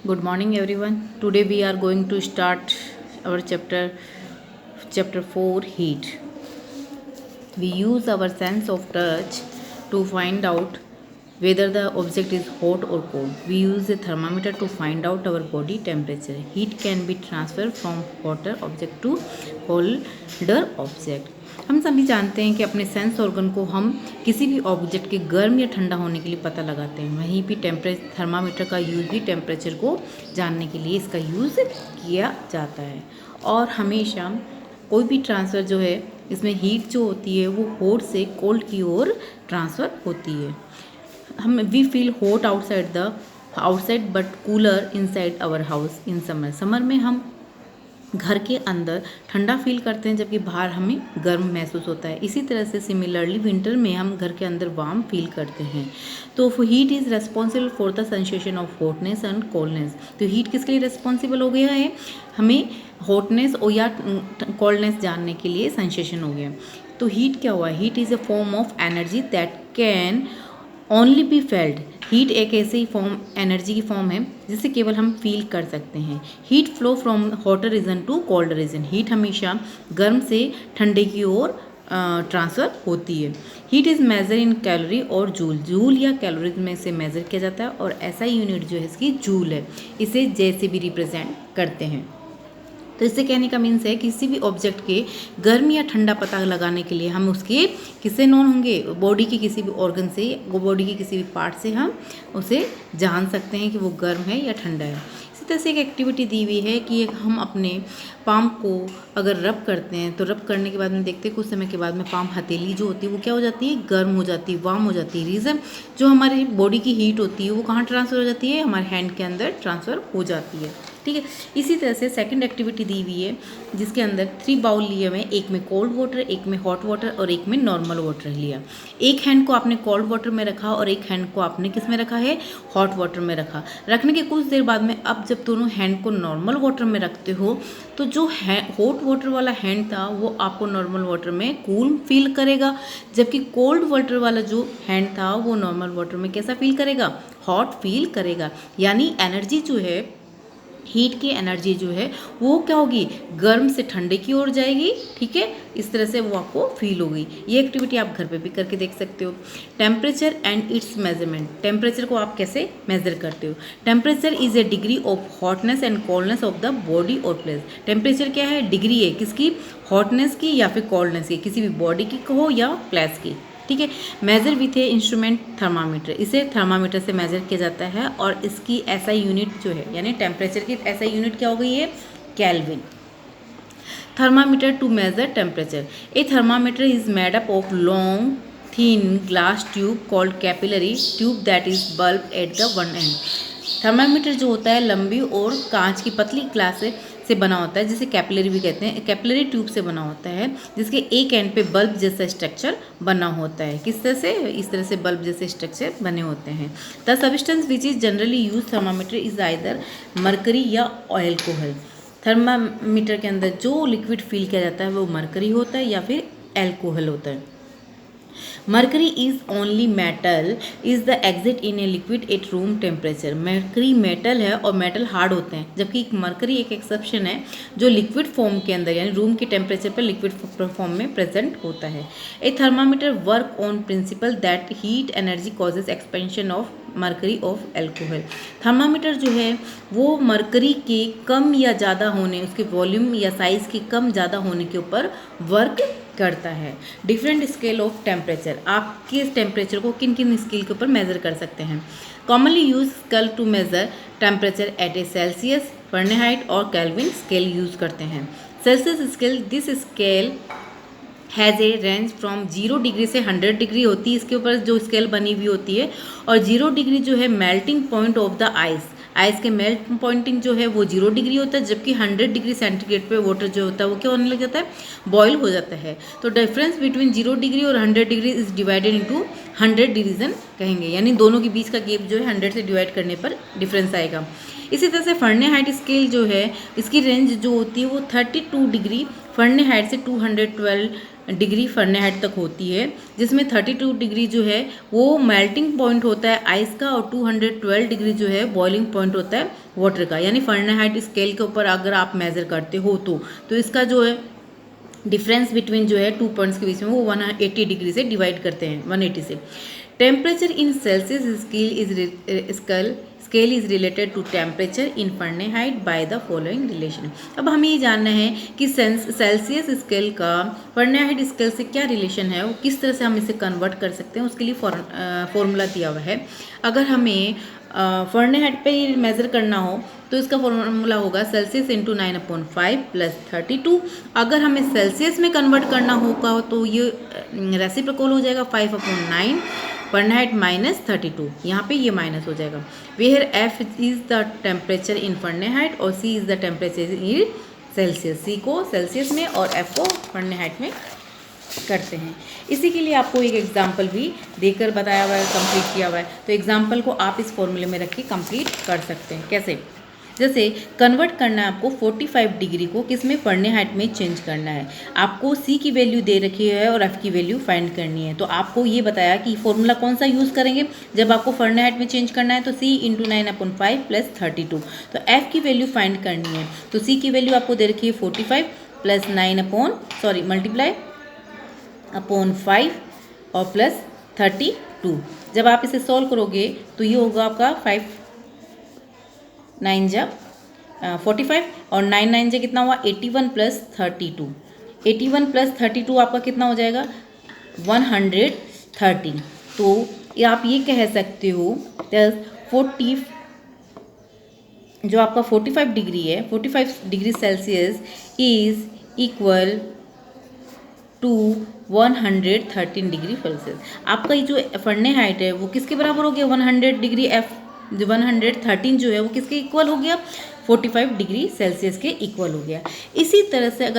Good morning, everyone. Today we are going to start our chapter 4 heat. We use our sense of touch to find out whether the object is hot or cold. We use a thermometer to find out our body temperature. Heat can be transferred from hotter object to colder object. हम सभी जानते हैं कि अपने sense organ को हम किसी भी ऑब्जेक्ट के गर्म या ठंडा होने के लिए पता लगाते हैं। वहीं भी थर्मामीटर का यूज़ भी टेम्परेचर को जानने के लिए इसका यूज़ किया जाता है। और हमेशा कोई भी ट्रांसफ़र जो है इसमें हीट जो होती है वो हॉट से कोल्ड की ओर ट्रांसफ़र होती है। हम we feel hot outside but cooler inside our house in summer में हम घर के अंदर ठंडा फील करते हैं जबकि बाहर हमें गर्म महसूस होता है। इसी तरह से सिमिलरली विंटर में हम घर के अंदर वार्म फील करते हैं। तो heat is responsible for the sensation of hotness and coldness. तो हीट किसके लिए रेस्पॉन्सिबल हो गया है? हमें हॉटनेस और या कोल्डनेस जानने के लिए सेंसेशन हो गया। तो हीट क्या हुआ? Heat is a form of energy that can only be felt. Heat एक ऐसी एनर्जी की फॉर्म है जिसे केवल हम फील कर सकते हैं। Heat flow from hotter region to cold region. Heat हमेशा गर्म से ठंडे की ओर ट्रांसफ़र होती है। Heat is measure in calorie और जूल। जूल या कैलोरीज में से मेज़र किया जाता है और ऐसा यूनिट जो है इसकी जूल है। इसे जे से भी रिप्रेजेंट करते हैं। तो इससे कहने का मीन्स है किसी भी ऑब्जेक्ट के गर्म या ठंडा पता लगाने के लिए हम उसके किससे नॉन होंगे? बॉडी के किसी भी ऑर्गन से, बॉडी के किसी भी पार्ट से हम उसे जान सकते हैं कि वो गर्म है या ठंडा है। इसी तरह से एक एक्टिविटी दी हुई है कि हम अपने पाम को अगर रब करते हैं तो रब करने के बाद में देखते हैं कुछ समय के बाद में पाम हथेली जो होती है वो क्या हो जाती है? गर्म हो जाती है, वार्म हो जाती है। रीज़न जो हमारी बॉडी की हीट होती है वो कहाँ ट्रांसफ़र हो जाती है? हमारे हैंड के अंदर ट्रांसफ़र हो जाती है। ठीक है। इसी तरह से सेकंड एक्टिविटी दी हुई है जिसके अंदर 3 बाउल लिए हुए हैं। एक में कोल्ड वाटर, एक में हॉट वाटर और एक में नॉर्मल वाटर लिया। एक हैंड को आपने कोल्ड वाटर में रखा और एक हैंड को आपने किस में रखा है? हॉट वाटर में रखा। रखने के कुछ देर बाद में अब जब दोनों हैंड को नॉर्मल वाटर में रखते हो तो जो हॉट वाटर वाला हैंड था वो आपको नॉर्मल वाटर में कूल फील करेगा, जबकि कोल्ड वाटर वाला जो हैंड था वो नॉर्मल वाटर में कैसा फील करेगा? हॉट फील करेगा। यानी एनर्जी जो है, हीट की एनर्जी जो है वो क्या होगी? गर्म से ठंडे की ओर जाएगी। ठीक है, इस तरह से वो आपको फील होगी। ये एक्टिविटी आप घर पे भी करके देख सकते हो। Temperature and it's measurement. Temperature को आप कैसे मेजर करते हो? Temperature is a degree of hotness and coldness of the body और प्लेस। टेम्परेचर क्या है? डिग्री है किसकी? हॉटनेस की या फिर कोल्डनेस की, किसी भी बॉडी की हो या प्लेस की। ठीक है। Measure with a instrument thermometer. इसे थर्मामीटर से मेजर किया जाता है और इसकी ऐसा यूनिट जो है यानी टेम्परेचर की ऐसा यूनिट क्या हो गई है? Kelvin. Thermometer to measure temperature. A thermometer is made up of long thin glass tube called capillary tube that is bulb at the one end. थर्मामीटर जो होता है लंबी और कांच की पतली ग्लास से बना होता है जिसे कैपिलरी भी कहते हैं। कैपिलरी ट्यूब से बना होता है जिसके एक एंड पे बल्ब जैसा स्ट्रक्चर बना होता है। किस तरह से? इस तरह से बल्ब जैसे स्ट्रक्चर बने होते हैं। The substance which is generally use thermometer is either mercury या अल्कोहल। थर्मामीटर के अंदर जो लिक्विड फील किया जाता है वो मरकरी होता है या फिर अल्कोहल होता है। Mercury is only metal is the exit in a liquid at room temperature. Mercury metal है और मेटल हार्ड होते हैं, जबकि मरकरी एक एक्सेप्शन है जो लिक्विड फॉर्म के अंदर यानी रूम के टेम्परेचर पर लिक्विड फॉर्म में प्रेजेंट होता है। ए thermometer work on principal that heat energy causes expansion of mercury of alcohol. Thermometer जो है वो मरकरी के कम या ज़्यादा होने, उसके वॉल्यूम या साइज़ के कम ज़्यादा होने के ऊपर वर्क करता है। Different scale of temperature. आप किस टेम्परेचर को किन किन स्केल के ऊपर मेजर कर सकते हैं? Commonly use scale to measure temperature at a Celsius, Fahrenheit और केल्विन स्केल यूज करते हैं। Celsius scale, this scale has a range from 0 degree से 100 डिग्री होती है, इसके ऊपर जो स्केल बनी हुई होती है। और 0 डिग्री जो है melting point of the ice. Ice के मेल्ट पॉइंटिंग जो है वो 0 डिग्री होता है, जबकि 100 डिग्री सेंटीग्रेड पे वाटर जो होता है वो क्या होने लग जाता है? बॉयल हो जाता है। तो डिफरेंस बिटवीन 0 डिग्री और 100 degree is divided into 100 division कहेंगे, यानी दोनों के बीच का गैप जो है 100 से डिवाइड करने पर डिफरेंस आएगा। इसी तरह से फahrenheit स्केल जो है इसकी रेंज जो होती है वो 32 डिग्री फahrenheit से 212 डिग्री फ़ारेनहाइट तक होती है, जिसमें 32 डिग्री जो है वो मेल्टिंग पॉइंट होता है आइस का और 212 डिग्री जो है बॉइलिंग पॉइंट होता है वाटर का। यानी फ़ारेनहाइट स्केल के ऊपर अगर आप मेज़र करते हो तो इसका जो है डिफरेंस बिटवीन जो है 2 पॉइंट्स के बीच में वो 180 डिग्री से डिवाइड करते हैं, 180 से। Temperature in Celsius scale is related to temperature in Fahrenheit by the following relation. अब हमें ये जानना है कि सेल्सियस स्केल का फ़ारेनहाइट स्केल से क्या रिलेशन है, वो किस तरह से हम इसे कन्वर्ट कर सकते हैं, उसके लिए फॉर्मूला दिया हुआ है। अगर हमें फ़ारेनहाइट पे मेज़र करना हो तो इसका फॉर्मूला होगा सेल्सियस इंटू 9/5 प्लस 32। अगर हमें सेल्सियस में कन्वर्ट करना होगा तो ये रेसिप्रोकल हो जाएगा 5/9 फ़ारेनहाइट माइनस 32, यहाँ पे ये माइनस हो जाएगा। Where F is the temperature in Fahrenheit और C is the temperature in Celsius. C को सेल्सियस में और एफ को फ़ारेनहाइट में करते हैं। इसी के लिए आपको एक एग्जाम्पल भी देकर बताया हुआ है, कंप्लीट किया हुआ है। तो एग्जाम्पल को आप इस फॉर्मूले में रख के कंप्लीट कर सकते हैं। कैसे? जैसे कन्वर्ट करना है आपको 45 डिग्री को किस में, फ़ारेनहाइट में चेंज करना है। आपको सी की वैल्यू दे रखी है और एफ की वैल्यू फाइंड करनी है। तो आपको ये बताया कि फॉर्मूला कौन सा यूज़ करेंगे जब आपको फ़ारेनहाइट में चेंज करना है, तो सी इंटू 9/5 प्लस 32। तो एफ की वैल्यू फाइंड करनी है, तो सी की वैल्यू आपको दे रखी है 45 प्लस मल्टीप्लाई अपॉन 5 और प्लस 32। जब आप इसे सॉल्व करोगे तो ये होगा आपका 5 9 जा 45 और 9 9 जा कितना हुआ 81 प्लस 32। 81 प्लस 32 आपका कितना हो जाएगा 130। तो आप ये कह सकते हो 40 जो आपका 45 डिग्री है, 45 degree Celsius is equal to 113 degree Celsius. आपका ये जो फ़ारेनहाइट है वो किसके बराबर हो गया 100 डिग्री एफ, 113 जो है वो किसके इक्वल हो गया 45 डिग्री सेल्सियस के इक्वल हो गया। इसी तरह से अगर